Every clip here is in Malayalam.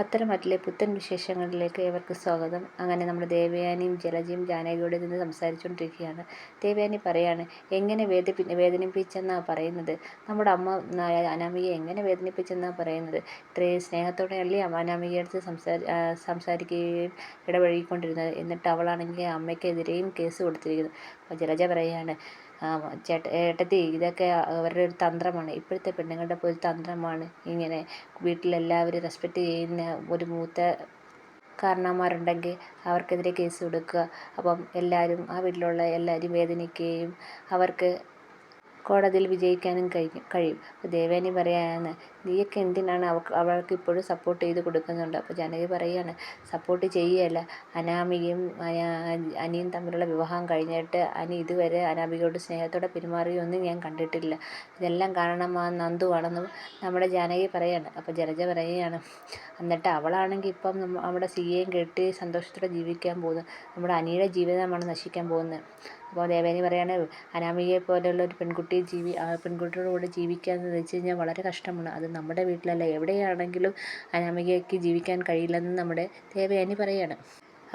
പത്തരമാറ്റിലെ പുത്തൻ വിശേഷങ്ങളിലേക്ക് ഏവർക്കും സ്വാഗതം. അങ്ങനെ നമ്മുടെ ദേവയാനിയും ജലജയും ജാനകിയോട് നിന്ന് സംസാരിച്ചുകൊണ്ടിരിക്കുകയാണ്. ദേവയാനി പറയാണ്, എങ്ങനെ വേദനിപ്പിച്ചെന്നാണ് പറയുന്നത്? നമ്മുടെ അമ്മ അനാമികയെ എങ്ങനെ വേദനിപ്പിച്ചെന്നാണ് പറയുന്നത്? ഇത്രയും സ്നേഹത്തോടെയല്ലേ അനാമികയുടെ സംസാരിക്കുകയും ഇടപഴകിക്കൊണ്ടിരുന്നത്. എന്നിട്ട് അവളാണെങ്കിൽ അമ്മയ്ക്കെതിരെയും കേസ് കൊടുത്തിരിക്കുന്നു. അപ്പോൾ ജലജ പറയാണ്, ഏട്ടത്തി, ഇതൊക്കെ അവരുടെ ഒരു തന്ത്രമാണ്. ഇപ്പോഴത്തെ പെണ്ണുങ്ങളുടെ ഒരു തന്ത്രമാണ് ഇങ്ങനെ വീട്ടിലെല്ലാവരും റെസ്പെക്റ്റ് ചെയ്യുന്ന ഒരു മൂത്ത കാരണവന്മാരുണ്ടെങ്കിൽ അവർക്കെതിരെ കേസ് കൊടുക്കുക. അപ്പം എല്ലാവരും ആ വീട്ടിലുള്ള എല്ലാവരും വേദനിക്കുകയും അവർക്ക് കോടതിയിൽ വിജയിക്കാനും കഴിയും. അപ്പോൾ ദേവയാനി പറയാണ്, നീയൊക്കെ എന്തിനാണ് അവൾക്ക് ഇപ്പോഴും സപ്പോർട്ട് ചെയ്ത് കൊടുക്കുന്നുണ്ട്? അപ്പോൾ ജാനകി പറയാണ്, സപ്പോർട്ട് ചെയ്യുകയല്ല, അനാമികയും അനിയും തമ്മിലുള്ള വിവാഹം കഴിഞ്ഞിട്ട് അനി ഇതുവരെ അനാമികയോട് സ്നേഹത്തോടെ പെരുമാറിയൊന്നും ഞാൻ കണ്ടിട്ടില്ല. ഇതെല്ലാം കാരണം ആ നന്ദുവാണെന്നും നമ്മുടെ ജാനകി പറയാണ്. അപ്പോൾ ജലജ പറയുകയാണ്, എന്നിട്ട് അവളാണെങ്കിൽ ഇപ്പം നമ്മുടെ സിയെയും കെട്ടി സന്തോഷത്തോടെ ജീവിക്കാൻ പോകുന്നത്. നമ്മുടെ അനിയുടെ ജീവിതമാണ് നശിക്കാൻ പോകുന്നത്. അപ്പോൾ ദേവയാനി പറയാണ്, അനാമികയെ പോലെയുള്ള ഒരു പെൺകുട്ടിയുടെ കൂടെ ജീവിക്കുക എന്ന് വെച്ച് കഴിഞ്ഞാൽ വളരെ കഷ്ടമാണ്. അത് നമ്മുടെ വീട്ടിലല്ല, എവിടെയാണെങ്കിലും അനാമികയ്ക്ക് ജീവിക്കാൻ കഴിയില്ലെന്ന് നമ്മുടെ ദേവയാനി പറയാണ്.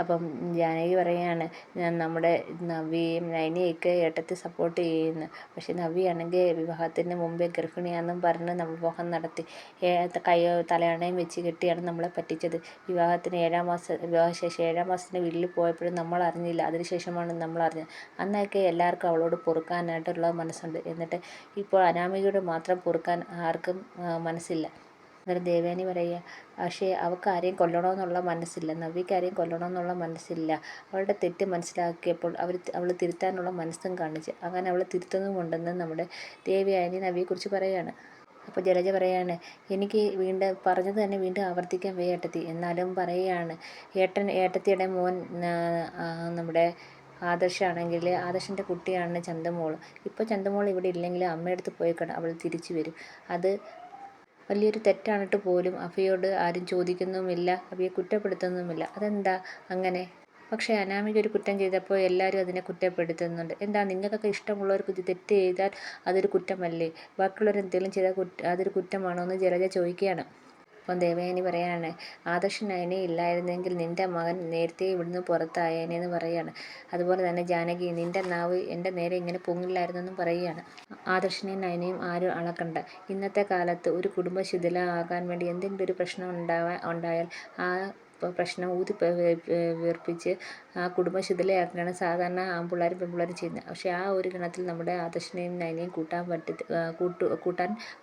അപ്പം ജാനകി പറയുകയാണ്, നമ്മുടെ നവ്യയും നയനയൊക്കെ ഏട്ടത്തെ സപ്പോർട്ട് ചെയ്യുന്നു. പക്ഷെ നവ്യയാണെങ്കിൽ വിവാഹത്തിന് മുമ്പേ ഗർഭിണിയാണെന്നും പറഞ്ഞ് നമ്മൾ വിവാഹം നടത്തി തലയണയും വെച്ച് കെട്ടിയാണ് നമ്മളെ പറ്റിച്ചത്. വിവാഹശേഷം 7-ാം മാസത്തിന് വീട്ടിൽ പോയപ്പോഴും നമ്മൾ അറിഞ്ഞില്ല. അതിനുശേഷമാണ് നമ്മൾ അറിഞ്ഞത്. അന്നൊക്കെ എല്ലാവർക്കും അവളോട് പൊറുക്കാനായിട്ടുള്ള മനസ്സുണ്ട്. എന്നിട്ട് ഇപ്പോൾ അനാമികയോട് മാത്രം പൊറുക്കാൻ ആർക്കും മനസ്സില്ല. അന്നേരം ദേവയാനി പറയുക, പക്ഷേ അവൾക്ക് ആരെയും കൊല്ലണമെന്നുള്ള മനസ്സില്ല, നവ്യയ്ക്ക് ആരെയും കൊല്ലണമെന്നുള്ള മനസ്സില്ല. അവളുടെ തെറ്റ് മനസ്സിലാക്കിയപ്പോൾ അവൾ തിരുത്താനുള്ള മനസ്സും കാണിച്ച്, അങ്ങനെ അവൾ തിരുത്തുന്നുമുണ്ടെന്ന് നമ്മുടെ ദേവയാനി നവ്യയെക്കുറിച്ച് പറയുകയാണ്. അപ്പോൾ ജലജ പറയാണ്, എനിക്ക് പറഞ്ഞത് തന്നെ വീണ്ടും ആവർത്തിക്കാൻ വയ്യ ഏട്ടത്തി. എന്നാലും പറയുകയാണ്, ഏട്ടത്തിയുടെ മോൻ നമ്മുടെ ആദർശാണെങ്കിൽ ആദർശിൻ്റെ കുട്ടിയാണ് ചന്തമോൾ. ഇപ്പോൾ ചന്തമോൾ ഇവിടെ ഇല്ലെങ്കിൽ അമ്മയടുത്ത് പോയിക്കണം, അവൾ തിരിച്ചു വരും. അത് വലിയൊരു തെറ്റാണിട്ട് പോലും അഭയോട് ആരും ചോദിക്കുന്നുമില്ല, അഭയെ കുറ്റപ്പെടുത്തുന്നുമില്ല. അതെന്താ അങ്ങനെ? പക്ഷേ അനാമിക ഒരു കുറ്റം ചെയ്തപ്പോൾ എല്ലാവരും അതിനെ കുറ്റപ്പെടുത്തുന്നുണ്ട്. എന്താ, നിങ്ങൾക്കൊക്കെ ഇഷ്ടമുള്ളവർക്ക് തെറ്റ് ചെയ്താൽ അതൊരു കുറ്റമല്ലേ? ബാക്കിയുള്ളവർ എന്തെങ്കിലും ചെയ്താൽ അതൊരു കുറ്റമാണോ എന്ന് ജലജ ചോദിക്കുകയാണ്. അപ്പം ദേവയാനി പറയാണ്, ആദർശ് നയനെ ഇല്ലായിരുന്നെങ്കിൽ നിൻ്റെ മകൻ നേരത്തെ ഇവിടുന്ന് പുറത്തായേനെന്ന് പറയുകയാണ്. അതുപോലെ തന്നെ ജാനകി, നിൻ്റെ നാവ് എൻ്റെ നേരെ ഇങ്ങനെ പൊങ്ങില്ലായിരുന്നെന്നും പറയുകയാണ്. ആദർശിനെയും നയനെയും ആരും അളക്കണ്ട. ഇന്നത്തെ കാലത്ത് ഒരു കുടുംബം ശിഥിലമാകാൻ വേണ്ടി എന്തെങ്കിലും ഒരു പ്രശ്നം ഉണ്ടായാൽ ആ പ്രശ്നം വീർപ്പിച്ച് ആ കുടുംബം ശിഥിലയാക്കുകയാണ് സാധാരണ ആൺപിള്ളേരും പെൺപിള്ളേരും ചെയ്യുന്നത്. പക്ഷേ ആ ഒരു ഗണത്തിൽ നമ്മുടെ ആദർശിനെയും നയനെയും കൂട്ടാൻ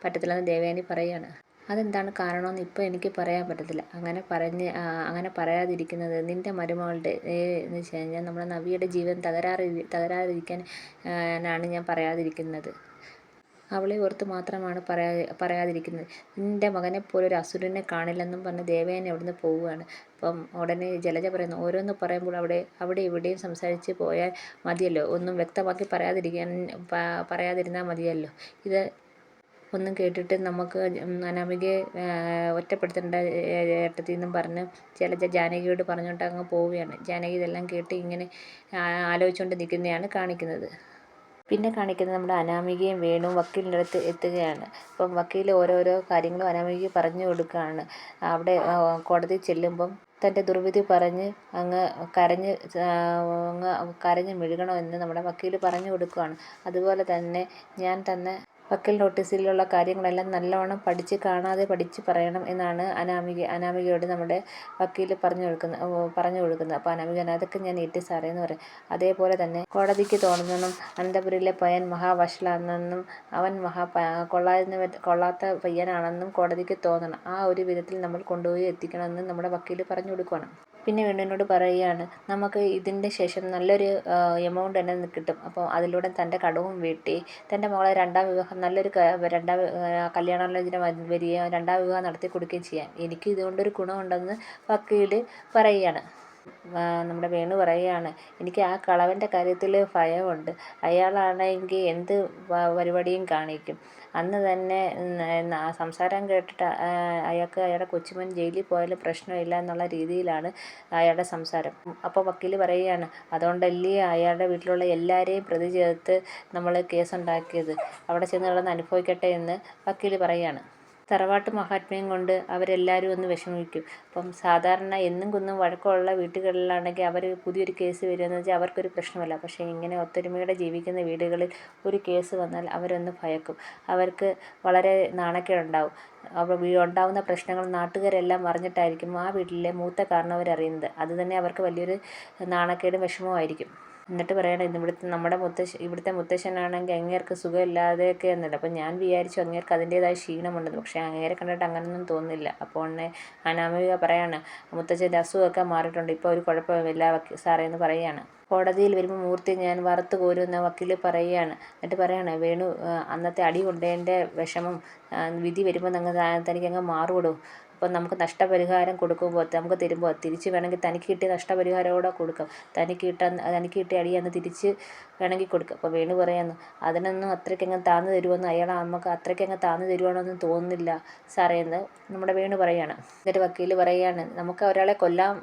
പറ്റത്തില്ലെന്ന് ദേവയാനി പറയുകയാണ്. അതെന്താണ് കാരണമെന്ന് ഇപ്പോൾ എനിക്ക് പറയാൻ പറ്റത്തില്ല. അങ്ങനെ പറയാതിരിക്കുന്നത് നിൻ്റെ മരുമകളുടെ എന്ന് വെച്ച് കഴിഞ്ഞാൽ നമ്മുടെ നവ്യയുടെ ജീവിതം തകരാതിരിക്കാൻ ആണ് ഞാൻ പറയാതിരിക്കുന്നത്. അവളെ ഓർത്ത് മാത്രമാണ് പറയാതിരിക്കുന്നത്. നിൻ്റെ മകനെപ്പോലെ ഒരു അസുരനെ കാണില്ലെന്നും പറഞ്ഞ് ദേവയാനി അവിടുന്ന് പോവുകയാണ്. അപ്പം ഉടനെ ജലജ പറയുന്നു, ഓരോന്ന് പറയുമ്പോൾ അവിടെ ഇവിടെയും സംസാരിച്ച് പോയാൽ മതിയല്ലോ, ഒന്നും വ്യക്തമാക്കി പറയാതിരുന്നാൽ മതിയല്ലോ. ഇത് ഒന്നും കേട്ടിട്ട് നമുക്ക് അനാമികയെ ഒറ്റപ്പെടുത്തേണ്ട ഏട്ടത്തിയെന്നും പറഞ്ഞ് ജലജ ജാനകിയോട് പറഞ്ഞുകൊണ്ട് അങ്ങ് പോവുകയാണ്. ജാനകി ഇതെല്ലാം കേട്ട് ഇങ്ങനെ ആലോചിച്ചുകൊണ്ട് നിൽക്കുന്നതാണ് കാണിക്കുന്നത്. പിന്നെ കാണിക്കുന്നത് നമ്മുടെ അനാമികയും വേണുവും വക്കീലിൻ്റെ അടുത്ത് എത്തുകയാണ്. അപ്പം വക്കീൽ ഓരോരോ കാര്യങ്ങളും അനാമികയ്ക്ക് പറഞ്ഞു കൊടുക്കുകയാണ്. അവിടെ കോടതി ചെല്ലുമ്പം തൻ്റെ ദുർവിധി പറഞ്ഞ് അങ്ങ് കരഞ്ഞ് മെഴുകണമെന്ന് നമ്മുടെ വക്കീൽ പറഞ്ഞു കൊടുക്കുകയാണ്. അതുപോലെ തന്നെ ഞാൻ തന്ന വക്കീൽ നോട്ടീസിലുള്ള കാര്യങ്ങളെല്ലാം നല്ലവണ്ണം കാണാതെ പഠിച്ച് പറയണം എന്നാണ് അനാമികയോട് നമ്മുടെ വക്കീൽ പറഞ്ഞു കൊടുക്കുന്നത്. അപ്പോൾ അനാമിക, അതൊക്കെ ഞാൻ ഏറ്റു സാറേ എന്ന് പറയും. അതേപോലെ തന്നെ കോടതിക്ക് തോന്നുന്നെന്നും അനന്തപുരിയിലെ പയ്യൻ മഹാവഷളാണെന്നും അവൻ കൊള്ളാത്ത പയ്യനാണെന്നും കോടതിക്ക് തോന്നണം. ആ ഒരു വിധത്തിൽ നമ്മൾ കൊണ്ടുപോയി എത്തിക്കണമെന്ന് നമ്മുടെ വക്കീൽ പറഞ്ഞു കൊടുക്കുകയാണ്. പിന്നെ വേണുവിനോട് പറയുകയാണ്, നമുക്ക് ഇതിൻ്റെ ശേഷം നല്ലൊരു എമൗണ്ട് തന്നെ കിട്ടും. അപ്പോൾ അതിലൂടെ തൻ്റെ കടവും വീട്ടി തൻ്റെ മകളെ നല്ലൊരു കല്യാണാലോചന വരികയും 2ാം വിവാഹം നടത്തി കൊടുക്കുകയും ചെയ്യാം. എനിക്ക് ഇതുകൊണ്ടൊരു ഗുണമുണ്ടെന്ന് വക്കീൽ പറയുകയാണ്. നമ്മുടെ വേണു പറയുകയാണ്, എനിക്ക് ആ കളവൻ്റെ കാര്യത്തിൽ ഭയമുണ്ട്. അയാളാണെങ്കിൽ എന്ത് പരിപാടിയും കാണിക്കും. അന്ന് തന്നെ സംസാരം കേട്ടിട്ട് അയാളുടെ കൊച്ചുമോൻ ജയിലിൽ പോയാലും പ്രശ്നമില്ല എന്നുള്ള രീതിയിലാണ് അയാളുടെ സംസാരം. അപ്പോൾ വക്കീൽ പറയുകയാണ്, അതുകൊണ്ടല്ലേ അയാളുടെ വീട്ടിലുള്ള എല്ലാവരെയും പ്രതി ചേർത്ത് നമ്മൾ കേസുണ്ടാക്കിയത്. അവിടെ ചെന്ന് കിടന്ന് അനുഭവിക്കട്ടെ എന്ന് വക്കീൽ പറയുകയാണ്. തറവാട്ട് മഹാത്മ്യം കൊണ്ട് അവരെല്ലാവരും ഒന്ന് വിഷമിക്കും. അപ്പം സാധാരണ എന്നും കുന്നും വഴക്കമുള്ള വീട്ടുകളിലാണെങ്കിൽ അവർ പുതിയൊരു കേസ് വരികയെന്ന് വെച്ചാൽ അവർക്കൊരു പ്രശ്നമല്ല. പക്ഷേ ഇങ്ങനെ ഒത്തൊരുമയോടെ ജീവിക്കുന്ന വീടുകളിൽ ഒരു കേസ് വന്നാൽ അവരൊന്ന് ഭയക്കും. അവർക്ക് വളരെ നാണക്കേടുണ്ടാവും. അപ്പോൾ ഉണ്ടാവുന്ന പ്രശ്നങ്ങൾ നാട്ടുകാരെല്ലാം അറിഞ്ഞിട്ടായിരിക്കും ആ വീട്ടിലെ മൂത്ത കാരണവരറിയുന്നത്. അത് തന്നെ അവർക്ക് വലിയൊരു നാണക്കേടും വിഷമവുമായിരിക്കും. എന്നിട്ട് പറയണം, ഇവിടുത്തെ മുത്തശ്ശനാണെങ്കിൽ അങ്ങേർക്ക് സുഖമില്ലാതെയൊക്കെ എന്നല്ല. അപ്പം ഞാൻ വിചാരിച്ചു അങ്ങേർക്ക് അതിൻ്റേതായ ക്ഷീണമുണ്ടെന്ന്. പക്ഷേ അങ്ങേരെ കണ്ടിട്ട് അങ്ങനെയൊന്നും തോന്നുന്നില്ല. അപ്പോൾ ഉടനെ അനാമിക പറയാണ്, മുത്തച്ഛൻ്റെ അസുഖമൊക്കെ മാറിയിട്ടുണ്ട്, ഇപ്പോൾ ഒരു കുഴപ്പമില്ല സാറേ എന്ന് പറയുകയാണ്. കോടതിയിൽ വരുമ്പോൾ മൂർത്തി ഞാൻ വറുത്ത് കോരുമെന്ന് വക്കീൽ പറയുകയാണ്. എന്നിട്ട് പറയാണ്, വേണു അന്നത്തെ അടി കൊണ്ടതിൻ്റെ വിഷമം വിധി വരുമ്പോൾ തനിക്കങ്ങ് മാറുവിടും. അപ്പം നമുക്ക് നഷ്ടപരിഹാരം കൊടുക്കുമ്പോൾ നമുക്ക് തരുമ്പോൾ തിരിച്ച് വേണമെങ്കിൽ തനിക്ക് കിട്ടിയ നഷ്ടപരിഹാരമോടെ കൊടുക്കാം. തനിക്ക് കിട്ടിയ അടി അന്ന് തിരിച്ച് വേണമെങ്കിൽ കൊടുക്കാം. അപ്പോൾ വേണു പറയാന്നു, അതിനൊന്നും അത്രയ്ക്കങ്ങ് താഴ്ന്നു തരുമെന്ന് നമുക്ക് അത്രയ്ക്കങ്ങ് താഴ്ന്നു തരുവാണെന്നും തോന്നുന്നില്ല സാറേ എന്ന് നമ്മുടെ വേണു പറയുകയാണ്. എന്നിട്ട് വക്കീൽ പറയുകയാണ്, നമുക്ക് ഒരാളെ കൊല്ലാം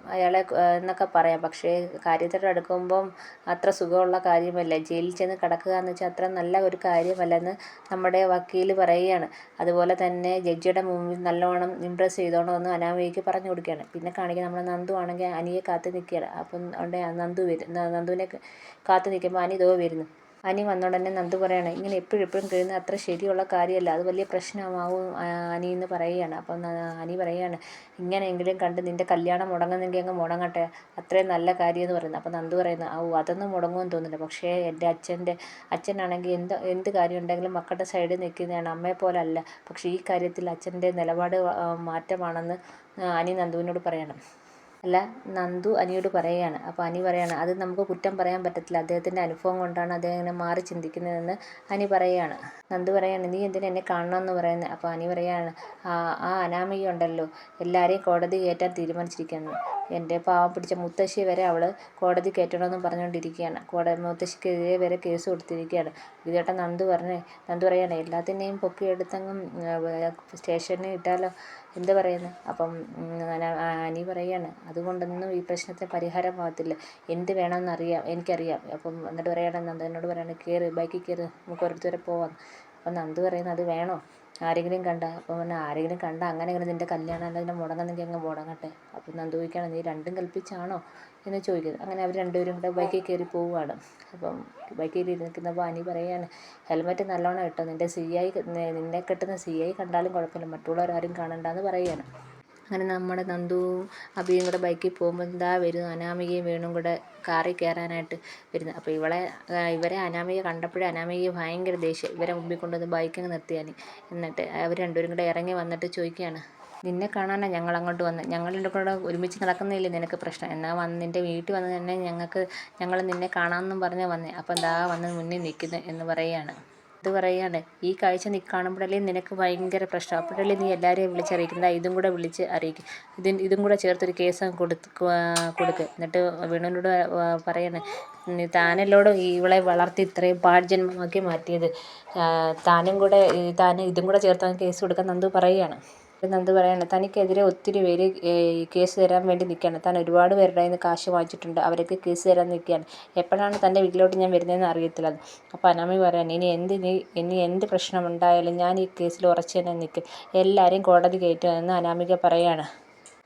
എന്നൊക്കെ പറയാം, പക്ഷേ കാര്യത്തോട് അടുക്കുമ്പം അത്ര സുഖമുള്ള കാര്യമല്ല. ജയിലിൽ ചെന്ന് കിടക്കുക എന്ന് വെച്ചാൽ അത്ര നല്ല ഒരു കാര്യമല്ലെന്ന് നമ്മുടെ വക്കീൽ പറയുകയാണ്. അതുപോലെ തന്നെ ജഡ്ജിയുടെ മുമ്പിൽ നല്ലോണം ഇമ്പ്രസ് ചെയ്തോണമെന്ന് അനാമികയ്ക്ക് പറഞ്ഞു കൊടുക്കുകയാണ്. പിന്നെ കാണിക്കുക നമ്മുടെ നന്ദു ആണെങ്കിൽ അനിയെ കാത്തു നിൽക്കുകയാണ്. അപ്പം അവിടെ നന്ദുവിനെ കാത്തു നിൽക്കുമ്പോൾ അനി വരുന്നു. അനി വന്നോടനെ നന്ദു പറയാണ്, ഇങ്ങനെ എപ്പോഴും കഴിയുന്നത് അത്ര ശരിയുള്ള കാര്യമല്ല, അത് വലിയ പ്രശ്നമാവും അനി എന്ന് പറയുകയാണ്. അപ്പം അനി പറയുകയാണ്, ഇങ്ങനെയെങ്കിലും കണ്ട് നിൻ്റെ കല്യാണം മുടങ്ങുന്നെങ്കിൽ അങ്ങ് മുടങ്ങട്ടെ, അത്രയും നല്ല കാര്യം എന്ന് പറയുന്നത്. അപ്പം നന്ദു പറയുന്നത്, അതൊന്നും മുടങ്ങുമെന്ന് തോന്നുന്നില്ല. പക്ഷേ എൻ്റെ അച്ഛനാണെങ്കിൽ എന്ത് കാര്യം ഉണ്ടെങ്കിലും മക്കളുടെ സൈഡിൽ നിൽക്കുന്നതാണ്, അമ്മയെപ്പോലെ അല്ല. പക്ഷേ ഈ കാര്യത്തിൽ അച്ഛൻ്റെ നിലപാട് മാറ്റമാണെന്ന് അനി നന്ദുവിനോട് പറയണം. അല്ല, നന്ദു അനിയോട് പറയുകയാണ്. അപ്പോൾ അനി പറയാണ്, അത് നമുക്ക് കുറ്റം പറയാൻ പറ്റത്തില്ല, അദ്ദേഹത്തിൻ്റെ അനുഭവം കൊണ്ടാണ് അദ്ദേഹം ഇങ്ങനെ മാറി ചിന്തിക്കുന്നതെന്ന് അനി പറയുകയാണ്. നന്ദു പറയാണ്, നീ എന്തിനാ എന്നെ കാണണമെന്ന് പറയുന്നത്? അപ്പോൾ അനി പറയാണ്, ആ അനാമിക ഉണ്ടല്ലോ എല്ലാവരെയും കോടതി കയറ്റാൻ തീരുമാനിച്ചിരിക്കുന്നു. എൻ്റെ പാവം പിടിച്ച മുത്തശ്ശി വരെ അവൾ കോടതി കയറ്റണമെന്ന് പറഞ്ഞുകൊണ്ടിരിക്കുകയാണ്. മുത്തശ്ശിക്കെതിരെ വരെ കേസ് കൊടുത്തിരിക്കുകയാണ്. ഇത് കേട്ട നന്ദു പറയാണ്, എല്ലാത്തിനെയും പൊക്കിയെടുത്തങ്ങും സ്റ്റേഷനിൽ ഇട്ടാലോ എന്ത് പറയുന്നത്? അപ്പം അനി പറയാണ്, അതുകൊണ്ടൊന്നും ഈ പ്രശ്നത്തിന് പരിഹാരമാകത്തില്ല, എന്ത് വേണമെന്നറിയാം, എനിക്കറിയാം. അപ്പം എന്നിട്ട് പറയണം, നന്ദനോട് പറയാണ്, ബൈക്കിൽ കയറി നമുക്ക് ഓരോരുത്തരെ പോവാം. അപ്പം നന്ദു പറയുന്നത്, അത് വേണോ? ആരെങ്കിലും കണ്ട? അപ്പം ആരെങ്കിലും കണ്ട അങ്ങനെ നിൻ്റെ കല്യാണം അല്ലെങ്കിൽ മുടങ്ങുന്നെങ്കിൽ അങ്ങ് മുടങ്ങട്ടെ. അപ്പം നന്ദു ചോദിക്കുകയാണ്, നീ രണ്ടും കൽപ്പിച്ചാണോ എന്ന് ചോദിക്കുന്നത്. അങ്ങനെ അവർ രണ്ടുപേരും കൂടെ ബൈക്കിൽ കയറി പോവുകയാണ്. അപ്പം ബൈക്കിൽ നിൽക്കുന്നപ്പോൾ അനി പറയുകയാണ്, ഹെൽമെറ്റ് നല്ലോണം ഇട്ടോ, നിന്നെ കെട്ടുന്ന CI കണ്ടാലും കുഴപ്പമില്ല, മറ്റുള്ളവരാരും കാണണ്ടെന്ന് പറയുകയാണ്. അങ്ങനെ നമ്മുടെ നന്ദുവും അഭിയും കൂടെ ബൈക്കിൽ പോകുമ്പോൾ വരുന്നു അനാമികയും വേണും കൂടെ കാറിൽ കയറാനായിട്ട് വരുന്നത്. അപ്പോൾ ഇവരെ അനാമിക കണ്ടപ്പോഴേ അനാമികയെ ഭയങ്കര ദേഷ്യം. ഇവരെ മുമ്പിൽ കൊണ്ടുവന്ന് ബൈക്കങ്ങ് നിർത്തിയാൽ. എന്നിട്ട് അവർ രണ്ടുപേരും കൂടെ ഇറങ്ങി വന്നിട്ട് ചോദിക്കുകയാണ്, നിന്നെ കാണാനാണ് ഞങ്ങൾ അങ്ങോട്ട് വന്നത്, ഞങ്ങളുടെ കൂടെ ഒരുമിച്ച് നടക്കുന്നില്ലേ നിനക്ക് പ്രശ്നം? എന്നാൽ നിൻ്റെ വീട്ടിൽ വന്ന് തന്നെ ഞങ്ങൾ നിന്നെ കാണാമെന്നും പറഞ്ഞ് വന്നേ. അപ്പം വന്ന് മുന്നിൽ നിൽക്കുന്നത് എന്ന് പറയുകയാണ്. ഇത് പറയാണ്, ഈ കാഴ്ച നീ കാണുമ്പോഴല്ലേ നിനക്ക് ഭയങ്കര പ്രശ്നം, അപ്പോഴല്ലേ നീ എല്ലാവരെയും വിളിച്ചറിയിക്കുന്നത്, ഇതും കൂടെ വിളിച്ച് അറിയിക്കും, ഇതും കൂടെ ചേർത്തൊരു കേസ് കൊടുക്കുക. എന്നിട്ട് വേണുവിനോട് പറയാണ്, താനല്ലോട് ഇവളെ വളർത്തി ഇത്രയും പാഴ്ജന്മമാക്കി മാറ്റിയത്, ഇതും കൂടെ ചേർത്ത് കേസ് കൊടുക്കാൻ നന്ദു പറയുകയാണ്. നന്ദു പറയാണ്, തനിക്കെതിരെ ഒത്തിരി പേര് കേസ് തരാൻ വേണ്ടി നിൽക്കുകയാണ്, താൻ ഒരുപാട് പേരുടെ കയ്യിൽ നിന്ന് കാശ് വാങ്ങിച്ചിട്ടുണ്ട്, അവരൊക്കെ കേസ് തരാൻ നിൽക്കുകയാണ്, എപ്പോഴാണ് തൻ്റെ വീട്ടിലോട്ട് ഞാൻ വരുന്നതെന്ന് അറിയത്തില്ല. അപ്പോൾ അനാമി പറയാണ്, ഇനി എന്ത് പ്രശ്നമുണ്ടായാലും ഞാൻ ഈ കേസിൽ ഉറച്ചു തന്നെ നിൽക്കും, എല്ലാവരെയും കോടതി കയറ്റുമെന്ന് അനാമിക പറയാണ്.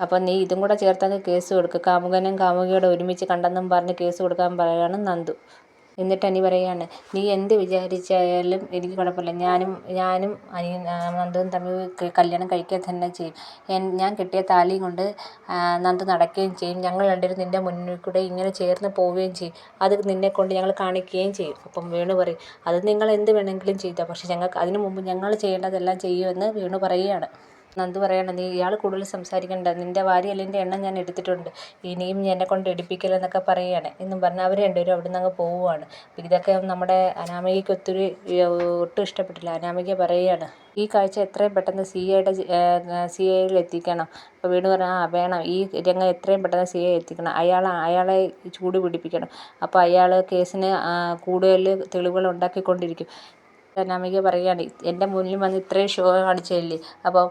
അപ്പോൾ നീ ഇതും കൂടെ ചേർത്തങ്ങ് കേസ് കൊടുക്കുക, കാമുകനും കാമുകിയോടെ ഒരുമിച്ച് കണ്ടെന്നും പറഞ്ഞ് കേസ് കൊടുക്കാൻ പറയുകയാണ് നന്ദു. എന്നിട്ട് അനി പറയാണ്, നീ എന്ത് വിചാരിച്ചാലും എനിക്ക് കുഴപ്പമില്ല, ഞാനും നന്ദുവും തമ്മിൽ കല്യാണം കഴിക്കുക തന്നെ ചെയ്യും, ഞാൻ കെട്ടിയ താലിയും കൊണ്ട് നന്ദു നടക്കുകയും ചെയ്യും, ഞങ്ങൾ രണ്ടുപേരും നിൻ്റെ മുന്നിൽ കൂടെ ഇങ്ങനെ ചേർന്ന് പോവുകയും ചെയ്യും, അത് നിന്നെക്കൊണ്ട് ഞങ്ങൾ കാണിക്കുകയും ചെയ്യും. അപ്പം വേണു പറയും, അത് നിങ്ങൾ എന്ത് വേണമെങ്കിലും ചെയ്തോ, പക്ഷേ ഞങ്ങൾക്ക് അതിനു മുമ്പ് ഞങ്ങൾ ചെയ്യേണ്ടതെല്ലാം ചെയ്യുമെന്ന് വേണു പറയുകയാണ്. നന്ദു പറയാണ്, ഇയാൾ കൂടുതൽ സംസാരിക്കണ്ട, നിൻ്റെ വാരിയെല്ലിൻ്റെ എണ്ണം ഞാൻ എടുത്തിട്ടുണ്ട്, ഇനിയും എന്നെക്കൊണ്ട് എടുപ്പിക്കലെന്നൊക്കെ പറയുകയാണ്. എന്നും പറഞ്ഞാൽ അവർ രണ്ടുപേരും അവിടെ നിന്ന് അങ്ങ് പോവുകയാണ്. ഇതൊക്കെ നമ്മുടെ അനാമികയ്ക്ക് ഒട്ടും ഇഷ്ടപ്പെട്ടില്ല. അനാമിക പറയുകയാണ്, ഈ കാഴ്ച എത്രയും പെട്ടെന്ന് CIയിൽ എത്തിക്കണം. അപ്പോൾ വേണു പറഞ്ഞാൽ, വേണം, ഈ രംഗം എത്രയും പെട്ടെന്ന് CI എത്തിക്കണം, അയാളെ ചൂട് പിടിപ്പിക്കണം, അപ്പോൾ അയാൾ കേസിന് കൂടുതൽ തെളിവുകൾ ഉണ്ടാക്കിക്കൊണ്ടിരിക്കും. അനാമിക പറയുകയാണ്, എൻ്റെ മുന്നിൽ വന്ന് ഇത്രയും ഷോ കാണിച്ചതല്ലേ, അപ്പം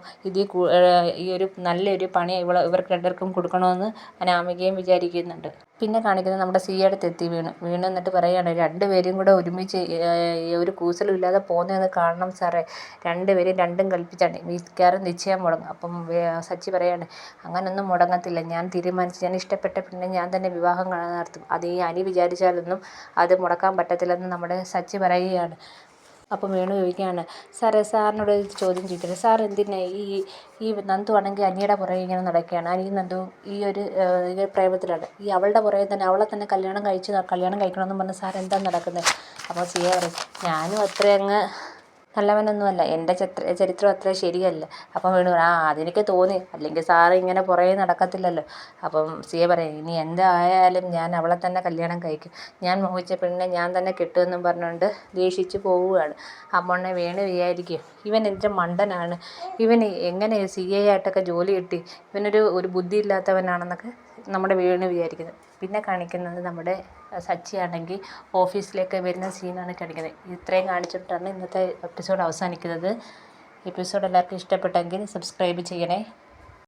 ഈ ഒരു നല്ലൊരു പണി ഇവർക്ക് രണ്ടുപേർക്കും കൊടുക്കണമെന്ന് അനാമികയും വിചാരിക്കുന്നുണ്ട്. പിന്നെ കാണിക്കുന്നത് നമ്മുടെ സിയുടെ എത്തി വീണ് എന്നിട്ട് പറയുകയാണ്, രണ്ടുപേരും കൂടെ ഒരുമിച്ച് ഒരു കൂസലും ഇല്ലാതെ പോകുന്നതെന്ന് കാണണം സാറേ, രണ്ടുപേരും രണ്ടും കൽപ്പിച്ചാണ് മിക്കവാറും നിശ്ചയം മുടങ്ങും. അപ്പം സച്ചി പറയാണ്, അങ്ങനൊന്നും മുടങ്ങത്തില്ല, ഞാൻ തീരുമാനിച്ചു, ഞാൻ ഇഷ്ടപ്പെട്ട പിന്നെ ഞാൻ തന്നെ വിവാഹം നടത്തും, അത് ഈ അനി വിചാരിച്ചാലൊന്നും അത് മുടക്കാൻ പറ്റത്തില്ലെന്ന് നമ്മുടെ സച്ചി പറയുകയാണ്. അപ്പം വേണു ചോദിക്കുകയാണ്, സാറേ സാറിനോട് ഒരു ചോദ്യം ചോദിക്കട്ടെ, സാർ എന്തിനാ ഈ നന്ദു ആണെങ്കിൽ അനിയുടെ പുറകെ ഇങ്ങനെ നടക്കുകയാണ്, അനിയും നന്ദു ഈ ഒരു പ്രേമത്തിലാണ്, ഈ അവളുടെ പുറകെ തന്നെ അവളെ തന്നെ കല്യാണം കഴിക്കണമെന്നും പറഞ്ഞ് സാർ എന്താ നടക്കുന്നത്? അപ്പോൾ സിയ പറയും, ഞാനും അത്ര അങ്ങ് നല്ലവനൊന്നുമല്ല, എൻ്റെ ചരിത്രം അത്ര ശരിയല്ല. അപ്പം വേണു അതെനിക്ക് തോന്നി, അല്ലെങ്കിൽ സാറ് ഇങ്ങനെ പുറകെ നടക്കത്തില്ലല്ലോ. അപ്പം സിയ പറയും, ഇനി എന്തായാലും ഞാൻ അവളെ തന്നെ കല്യാണം കഴിക്കും, ഞാൻ മോഹിച്ച പെണ്ണിനെ ഞാൻ തന്നെ കിട്ടുമെന്നും പറഞ്ഞുകൊണ്ട് ദേഷിച്ച് പോവുകയാണ്. അമ്മണ്ണെ വേണു വിചാരിക്കും, ഇവൻ എൻ്റെ മണ്ടനാണ്, ഇവന് എങ്ങനെ CA ആയിട്ടൊക്കെ ജോലി കിട്ടി, ഇവനൊരു ബുദ്ധിയില്ലാത്തവനാണെന്നൊക്കെ നമ്മുടെ വേണു വിചാരിക്കുന്നത്. പിന്നെ കാണിക്കുന്നത് നമ്മുടെ സച്ചിയാണെങ്കിൽ ഓഫീസിലേക്ക് വരുന്ന സീനാണ് കാണിക്കുന്നത്. ഇത്രയും കാണിച്ചിട്ടാണ് ഇന്നത്തെ എപ്പിസോഡ് അവസാനിക്കുന്നത്. എപ്പിസോഡ് എല്ലാവർക്കും ഇഷ്ടപ്പെട്ടെങ്കിൽ സബ്സ്ക്രൈബ് ചെയ്യണേ.